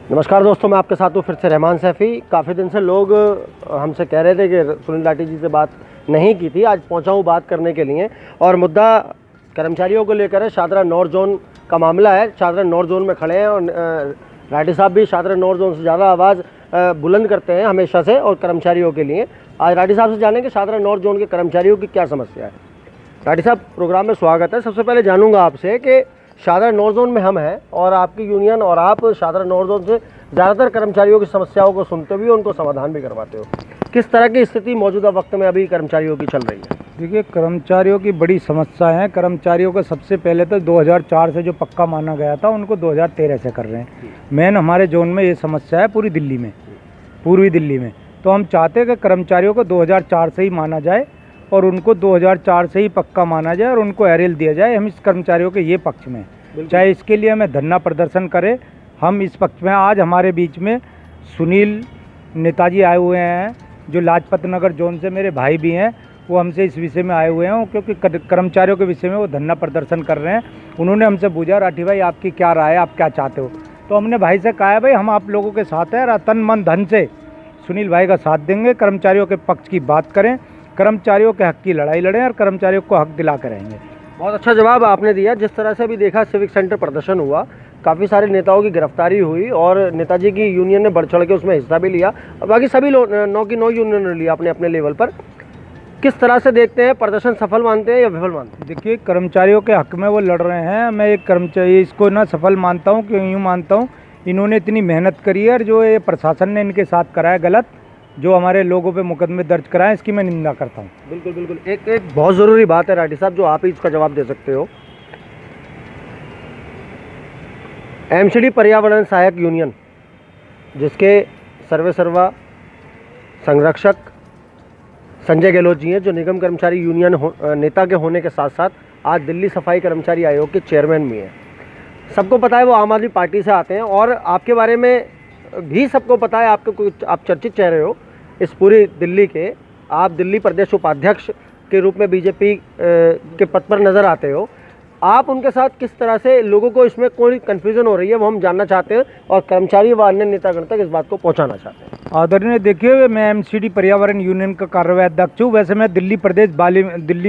नमस्कार दोस्तों, मैं आपके साथ हूँ फिर से रहमान सैफ़ी। काफ़ी दिन से लोग हमसे कह रहे थे कि सुनील लाठी जी से बात नहीं की थी। आज पहुँचा हूँ बात करने के लिए और मुद्दा कर्मचारियों को लेकर है। शादरा नॉर्थ जोन का मामला है। शादरा नॉर्थ जोन में खड़े हैं और लाठी साहब भी शादरा नॉर्थ जोन से ज़्यादा आवाज़ बुलंद करते हैं हमेशा से और कर्मचारियों के लिए। आज लाठी साहब से जानेंगे शादरा नॉर्थ जोन के कर्मचारियों की क्या समस्या है। लाठी साहब, प्रोग्राम में स्वागत है। सबसे पहले जानूँगा आपसे कि शादरा नॉर्थ जोन में हम हैं और आपकी यूनियन और आप शादरा नॉर्थ जोन से ज़्यादातर कर्मचारियों की समस्याओं को सुनते हुए उनको समाधान भी करवाते हो। किस तरह की स्थिति मौजूदा वक्त में अभी कर्मचारियों की चल रही है? देखिए, कर्मचारियों की बड़ी समस्या है। कर्मचारियों को सबसे पहले तो 2004 से जो पक्का माना गया था उनको 2013 से कर रहे हैं। मेन हमारे जोन में ये समस्या है पूरी दिल्ली में, पूर्वी दिल्ली में। तो हम चाहते हैं कि कर्मचारियों को 2004 से ही माना जाए और उनको 2004 से ही पक्का माना जाए और उनको एरियल दिया जाए। हम इस कर्मचारियों के ये पक्ष में, चाहे इसके लिए हमें धरना प्रदर्शन करें, हम इस पक्ष में। आज हमारे बीच में सुनील नेताजी आए हुए हैं जो लाजपत नगर जोन से मेरे भाई भी हैं। वो हमसे इस विषय में आए हुए हैं क्योंकि कर्मचारियों के विषय में वो धरना प्रदर्शन कर रहे हैं। उन्होंने हमसे पूछा, राठी भाई आपकी क्या राय है, आप क्या चाहते हो? तो हमने भाई से कहा है, भाई हम आप लोगों के साथ हैं, तन मन धन से सुनील भाई का साथ देंगे। कर्मचारियों के पक्ष की बात करें, कर्मचारियों के हक की लड़ाई लड़ें और कर्मचारियों को हक दिला कर रहेंगे। बहुत अच्छा जवाब आपने दिया। जिस तरह से अभी देखा, सिविक सेंटर प्रदर्शन हुआ, काफ़ी सारे नेताओं की गिरफ्तारी हुई और नेताजी की यूनियन ने बढ़ चढ़ के उसमें हिस्सा भी लिया और बाकी सभी लोग 9 की 9 यूनियन ने लिया अपने अपने लेवल पर। किस तरह से देखते हैं, प्रदर्शन सफल मानते हैं या विफल मानते हैं? देखिए, कर्मचारियों के हक में वो लड़ रहे हैं। मैं एक कर्मचारी इसको ना सफल मानता हूँ। क्यों यूँ मानता हूँ, इन्होंने इतनी मेहनत करी है और जो ये प्रशासन ने इनके साथ कराया गलत, जो हमारे लोगों पे मुकदमे दर्ज कराएं, इसकी मैं निंदा करता हूँ। बिल्कुल बिल्कुल। एक बहुत ज़रूरी बात है राठी साहब, जो आप ही इसका जवाब दे सकते हो। एमसीडी पर्यावरण सहायक यूनियन, जिसके सर्वे सर्वा संरक्षक संजय गहलोत जी हैं, जो निगम कर्मचारी यूनियन नेता के होने के साथ साथ आज दिल्ली सफाई कर्मचारी आयोग के चेयरमैन भी हैं। सबको पता है वो आम आदमी पार्टी से आते हैं और आपके बारे में भी सबको पता है। आप चर्चित चेहरे हो इस पूरी दिल्ली के। आप दिल्ली प्रदेश उपाध्यक्ष के रूप में बीजेपी के पद पर नज़र आते हो। आप उनके साथ किस तरह से, लोगों को इसमें कोई कन्फ्यूज़न हो रही है वो हम जानना चाहते हैं और कर्मचारी व अन्य नेतागण तक इस बात को पहुंचाना चाहते हैं। आदरणीय, देखिए, मैं एमसीडी पर्यावरण यूनियन का कार्यवाही अध्यक्ष हूँ। वैसे मैं दिल्ली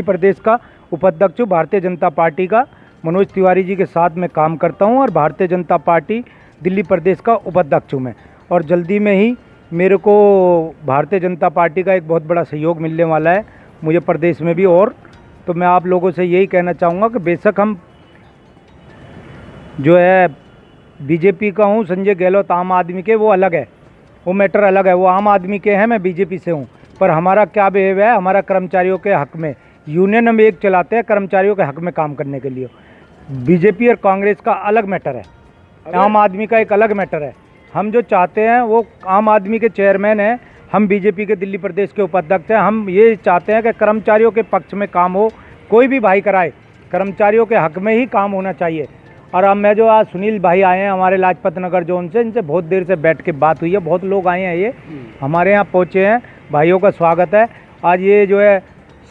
प्रदेश का उपाध्यक्ष हूँ भारतीय जनता पार्टी का। मनोज तिवारी जी के साथ में काम करता हूँ और भारतीय जनता पार्टी दिल्ली प्रदेश का उपाध्यक्ष हूँ मैं। और जल्दी में ही मेरे को भारतीय जनता पार्टी का एक बहुत बड़ा सहयोग मिलने वाला है मुझे प्रदेश में भी। और तो मैं आप लोगों से यही कहना चाहूँगा कि बेशक हम जो है बीजेपी का हूँ, संजय गहलोत आम आदमी के, वो अलग है, वो मैटर अलग है। वो आम आदमी के हैं, मैं बीजेपी से हूँ। पर हमारा क्या बिहेव है, हमारा कर्मचारियों के हक में यूनियन हम एक चलाते हैं, कर्मचारियों के हक में काम करने के लिए। बीजेपी और कांग्रेस का अलग मैटर है, आम आदमी का एक अलग मैटर है। हम जो चाहते हैं वो आम आदमी के चेयरमैन हैं, हम बीजेपी के दिल्ली प्रदेश के उपाध्यक्ष हैं। हम ये चाहते हैं कि कर्मचारियों के पक्ष में काम हो, कोई भी भाई कराए, कर्मचारियों के हक में ही काम होना चाहिए। और अब मैं जो आज सुनील भाई आए हैं हमारे लाजपत नगर जोन से, इनसे बहुत देर से बैठ के बात हुई है, बहुत लोग आए हैं, ये हमारे यहाँ पहुँचे हैं। भाइयों का स्वागत है। आज ये जो है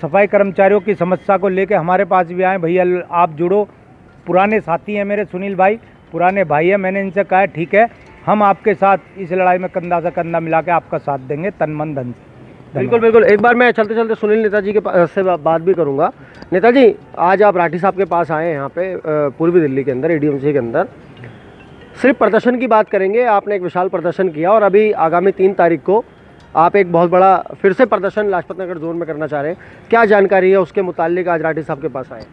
सफाई कर्मचारियों की समस्या को लेकर हमारे पास भी आए। भैया आप जुड़ो, पुराने साथी हैं मेरे, सुनील भाई पुराने भाई हैं। मैंने इनसे कहा ठीक है, हम आपके साथ इस लड़ाई में कंधा से कंधा मिला के आपका साथ देंगे, तन मन धन से। बिल्कुल बिल्कुल। एक बार मैं चलते चलते सुनील नेताजी के से बात भी करूंगा। नेताजी, आज आप राठी साहब के पास आए हैं यहाँ पे पूर्वी दिल्ली के अंदर, एडीएमसी के अंदर। सिर्फ प्रदर्शन की बात करेंगे, आपने एक विशाल प्रदर्शन किया और अभी आगामी 3 तारीख को आप एक बहुत बड़ा फिर से प्रदर्शन लाजपत नगर जोन में करना चाह रहे हैं। क्या जानकारी है उसके मुतालिक आज राठी साहब के पास आए?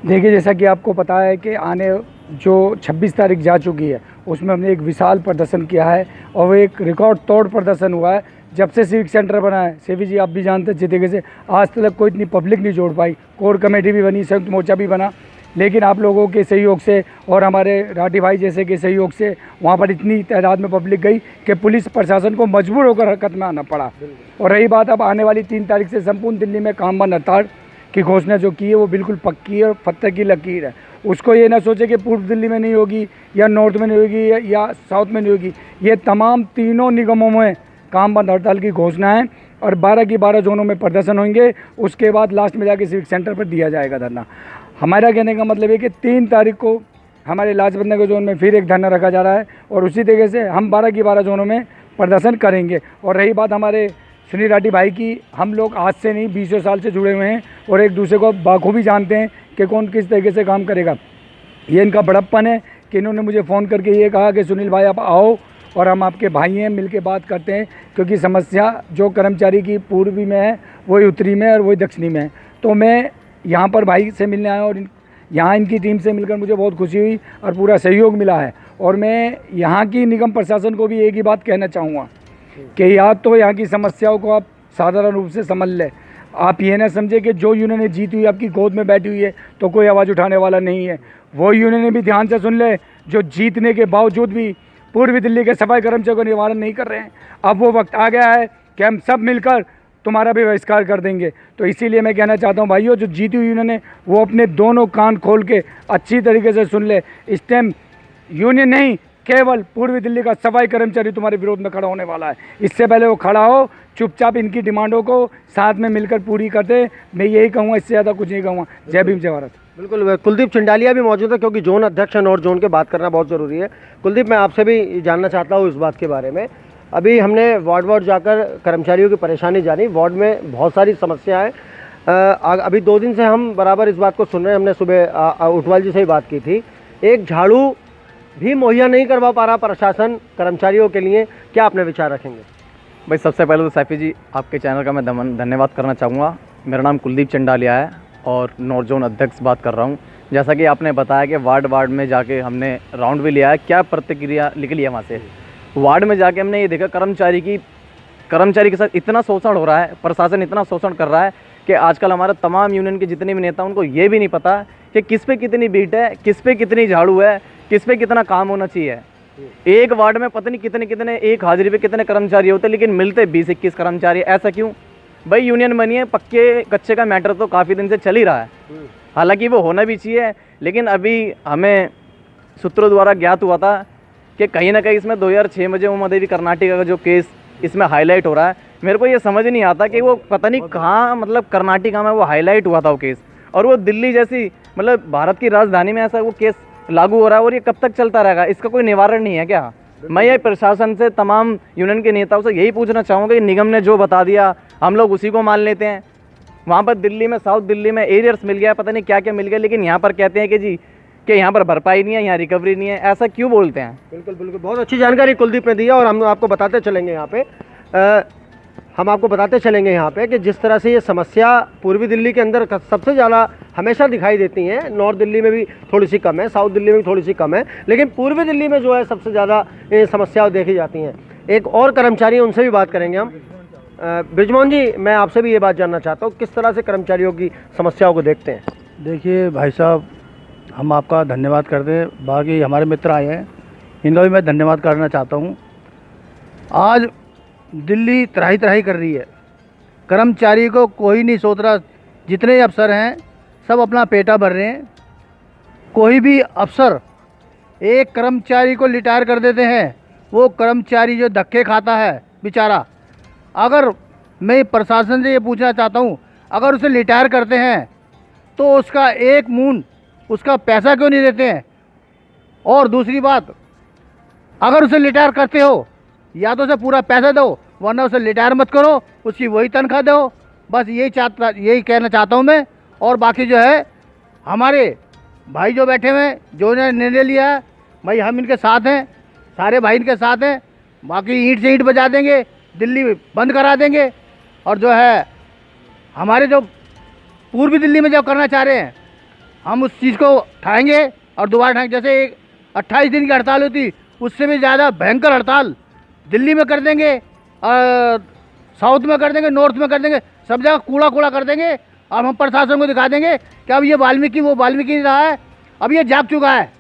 देखिए, जैसा कि आपको पता है कि आने जो 26 तारीख जा चुकी है उसमें हमने एक विशाल प्रदर्शन किया है और वो एक रिकॉर्ड तोड़ प्रदर्शन हुआ है। जब से सिविक सेंटर बना है, सेवी जी आप भी जानते हैं अच्छी तरीके से, आज तक कोई इतनी पब्लिक नहीं जोड़ पाई। कोर कमेटी भी बनी, संयुक्त मोर्चा भी बना, लेकिन आप लोगों के सहयोग से और हमारे राठी भाई जैसे के सहयोग से वहाँ पर इतनी तादाद में पब्लिक गई कि पुलिस प्रशासन को मजबूर होकर हरकत में आना पड़ा। और रही बात अब आने वाली 3 तारीख से संपूर्ण दिल्ली में काम बंद हड़ताल की घोषणा जो की है वो बिल्कुल पक्की है और पत्थर की लकीर है। उसको ये ना सोचे कि पूर्व दिल्ली में नहीं होगी या नॉर्थ में नहीं होगी या साउथ में नहीं होगी। ये तमाम तीनों निगमों में काम बंद हड़ताल की घोषणा है और 12 की 12 जोनों में प्रदर्शन होंगे। उसके बाद लास्ट में जाके सिविक सेंटर पर दिया जाएगा धरना। हमारा कहने का मतलब है कि 3 तारीख को हमारे लाजपत नगर जोन में फिर एक धरना रखा जा रहा है और उसी तरीके से हम 12 की 12 जोनों में प्रदर्शन करेंगे। और रही बात हमारे सुनील लाठी भाई की, हम लोग आज से नहीं 20 साल से जुड़े हुए हैं और एक दूसरे को बाखूबी जानते हैं कि कौन किस तरीके से काम करेगा। ये इनका बड़प्पन है कि इन्होंने मुझे फ़ोन करके ये कहा कि सुनील भाई आप आओ और हम आपके भाई हैं, मिल के बात करते हैं, क्योंकि समस्या जो कर्मचारी की पूर्वी में है वही उत्तरी में और वही दक्षिणी में है। तो मैं यहाँ पर भाई से मिलने आया और यहाँ इनकी टीम से मिलकर मुझे बहुत खुशी हुई और पूरा सहयोग मिला है। और मैं यहाँ की निगम प्रशासन को भी एक ही बात कहना चाहूँगा कि या तो यहाँ की समस्याओं को आप साधारण रूप से समझ लें। आप ये ना समझे कि जो यूनियन जीती हुई आपकी गोद में बैठी हुई है तो कोई आवाज़ उठाने वाला नहीं है। वो यूनियन भी ध्यान से सुन ले जो जीतने के बावजूद भी पूर्वी दिल्ली के सफाई कर्मचारियों का निवारण नहीं कर रहे हैं। अब वो वक्त आ गया है कि हम सब मिलकर तुम्हारा भी बहिष्कार कर देंगे। तो इसीलिए मैं कहना चाहता हूँ भाइयों, जो जीती हुई यूनियन है वो अपने दोनों कान खोल के अच्छी तरीके से सुन ले। इस टाइम यूनियन नहीं, केवल पूर्वी दिल्ली का सफाई कर्मचारी तुम्हारे विरोध में खड़ा होने वाला है। इससे पहले वो खड़ा हो, चुपचाप इनकी डिमांडों को साथ में मिलकर पूरी करते। मैं यही कहूँगा, इससे ज़्यादा कुछ नहीं कहूँगा। जय भीम, जय भारत। बिल्कुल, कुलदीप चंडालिया भी मौजूद है क्योंकि जोन अध्यक्ष और जोन के बात करना बहुत ज़रूरी है। कुलदीप, मैं आपसे भी जानना चाहता हूँ इस बात के बारे में। अभी हमने वार्ड जाकर कर्मचारियों की परेशानी जानी, वार्ड में बहुत सारी समस्याएं। अभी 2 दिन से हम बराबर इस बात को सुन रहे हैं। हमने सुबह उटवाल जी से ही बात की थी, एक झाड़ू भी मुहैया नहीं करवा पा रहा प्रशासन कर्मचारियों के लिए। क्या आपने विचार रखेंगे? भाई सबसे पहले तो सैफी जी, आपके चैनल का मैं धन्यवाद करना चाहूँगा। मेरा नाम कुलदीप चंडालिया है और नॉर्थ जोन अध्यक्ष बात कर रहा हूँ। जैसा कि आपने बताया कि वार्ड में जाके हमने राउंड भी लिया है, क्या प्रतिक्रिया निकली है वहाँ से? वार्ड में जाके हमने ये देखा कर्मचारी के साथ इतना शोषण हो रहा है, प्रशासन इतना शोषण कर रहा है कि आजकल हमारे तमाम यूनियन के जितने भी नेता उनको ये भी नहीं पता कि किस पे कितनी बीट है, किस पे कितनी झाड़ू है, किस पे कितना काम होना चाहिए। एक वार्ड में पता नहीं कितने एक हाजिरी पे कितने कर्मचारी होते, लेकिन मिलते 20-21 कर्मचारी। ऐसा क्यों? भाई यूनियन बनी है, पक्के कच्चे का मैटर तो काफ़ी दिन से चल ही रहा है, हालांकि वो होना भी चाहिए। लेकिन अभी हमें सूत्रों द्वारा ज्ञात हुआ था कि कहीं ना कहीं इसमें 2006 में जो उमा देवी कर्नाटक का जो केस इसमें हाईलाइट हो रहा है, मेरे को ये समझ नहीं आता कि वो पता नहीं कहाँ, मतलब कर्नाटक में वो हाईलाइट हुआ था वो केस, और वो दिल्ली जैसी मतलब भारत की राजधानी में ऐसा वो केस लागू हो रहा है और ये कब तक चलता रहेगा? इसका कोई निवारण नहीं है क्या? मैं ये प्रशासन से, तमाम यूनियन के नेताओं से यही पूछना चाहूँगा कि निगम ने जो बता दिया हम लोग उसी को मान लेते हैं। वहाँ पर दिल्ली में, साउथ दिल्ली में एरियर्स मिल गया, पता नहीं क्या क्या मिल गया, लेकिन यहाँ पर कहते हैं कि जी कि यहाँ पर भरपाई नहीं है, यहाँ रिकवरी नहीं है। ऐसा क्यों बोलते हैं? बिल्कुल बिल्कुल, बहुत अच्छी जानकारी कुलदीप ने दी है और हम आपको बताते चलेंगे यहाँ पे कि जिस तरह से ये समस्या पूर्वी दिल्ली के अंदर सबसे ज़्यादा हमेशा दिखाई देती हैं। नॉर्थ दिल्ली में भी थोड़ी सी कम है, साउथ दिल्ली में भी थोड़ी सी कम है, लेकिन पूर्वी दिल्ली में जो है सबसे ज़्यादा ये समस्याएं देखी जाती हैं। एक और कर्मचारी, उनसे भी बात करेंगे हम। ब्रिजमोहन जी, मैं आपसे भी ये बात जानना चाहता हूँ, किस तरह से कर्मचारियों की समस्याओं को देखते हैं? देखिए भाई साहब, हम आपका धन्यवाद करते हैं। बाकी हमारे मित्र आए हैं, इनका भी मैं धन्यवाद करना चाहता हूँ। आज दिल्ली त्राही त्राही कर रही है, कर्मचारी को कोई नहीं सोच रहा। जितने अफसर हैं सब अपना पेटा भर रहे हैं। कोई भी अफसर एक कर्मचारी को रिटायर कर देते हैं, वो कर्मचारी जो धक्के खाता है बेचारा। अगर मैं प्रशासन से ये पूछना चाहता हूँ, अगर उसे रिटायर करते हैं तो उसका एक मून उसका पैसा क्यों नहीं देते हैं? और दूसरी बात, अगर उसे रिटायर करते हो या तो उसे पूरा पैसा दो, वरना उसे रिटायर मत करो, उसकी वही तनख्वाह दो। बस यही कहना चाहता हूँ मैं। और बाकी जो है हमारे भाई जो बैठे हुए हैं, जो ने निर्णय लिया है, भाई हम इनके साथ हैं, सारे भाई इनके साथ हैं। बाकी ईंट से ईंट बजा देंगे, दिल्ली बंद करा देंगे। और जो है हमारे जो पूर्वी दिल्ली में जो करना चाह रहे हैं, हम उस चीज़ को उठाएंगे और दोबारा उठाएंगे। जैसे एक 28 दिन की हड़ताल होती, उससे भी ज़्यादा भयंकर हड़ताल दिल्ली में कर देंगे, साउथ में कर देंगे, नॉर्थ में कर देंगे, सब जगह कूड़ा कर देंगे। और हम प्रशासन को दिखा देंगे कि अब ये वाल्मीकि वो वाल्मीकि नहीं रहा है, अब ये जाग चुका है।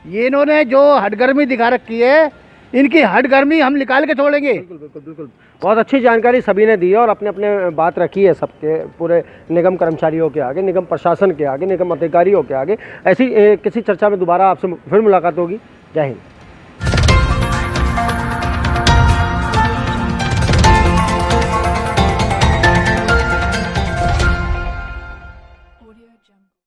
ये इन्होंने जो हटगर्मी दिखा रखी है, इनकी हटगर्मी हम निकाल के छोड़ेंगे। बिल्कुल बिल्कुल बिल्कुल, बहुत अच्छी जानकारी सभी ने दी है और अपने अपने बात रखी है सबके, पूरे निगम कर्मचारियों के आगे, निगम प्रशासन के आगे, निगम अधिकारियों के आगे। ऐसी किसी चर्चा में दोबारा आपसे फिर मुलाकात होगी। जय हिंद।